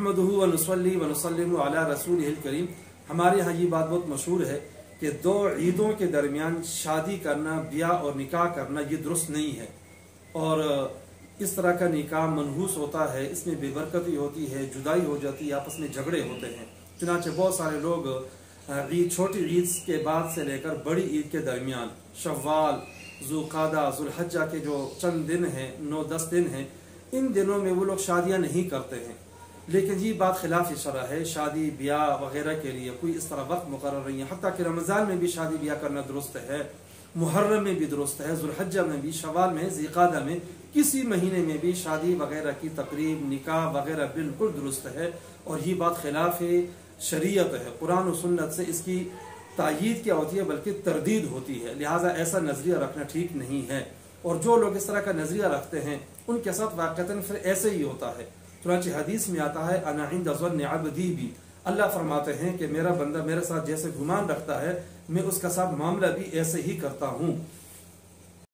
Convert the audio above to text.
नहमदुहु व नुसल्ली व नुसल्लिमु अला रसूलिहिल करीम। हमारे यहाँ ये बात बहुत मशहूर है कि दो ईदों के दरमियान शादी करना, ब्याह और निकाह करना ये दुरुस्त नहीं है और इस तरह का निकाह मनहूस होता है, इसमें बेबरकती होती है, जुदाई हो जाती है, आपस में झगड़े होते हैं। चुनांचे बहुत सारे लोग ईद, छोटी ईद के बाद से लेकर बड़ी ईद के दरमियान शव्वाल, ज़ुल्क़ादा, ज़ुल्हज्जा के जो चंद दिन हैं, 9-10 दिन हैं, इन दिनों में वो लोग शादियां नहीं करते हैं। लेकिन ये बात खिलाफ शरअ है। शादी ब्याह वगैरह के लिए कोई इस तरह वक्त मुकर्रर नहीं है। हत्ता कि रमज़ान में भी शादी ब्याह करना दुरुस्त है, मुहर्रम में भी दुरुस्त है, ज़ुल्हज्जा में भी, शवाल में, ज़िक़ादा में, किसी महीने में भी शादी वगैरह की तकरीब, निकाह वगैरह बिल्कुल दुरुस्त है और ये बात खिलाफ शरीयत है। कुरान और सुन्नत से इसकी तायीद क्या होती है बल्कि तरदीद होती है। लिहाजा ऐसा नजरिया रखना ठीक नहीं है और जो लोग इस तरह का नजरिया रखते हैं उनके साथ वाक़तन फिर ऐसे ही होता है। चुनांचे हदीस में आता है, अना इंद ज़न्न अब्दी भी, अल्लाह फरमाते हैं कि मेरा बंदा मेरे साथ जैसे गुमान रखता है मैं उसका साथ मामला भी ऐसे ही करता हूँ।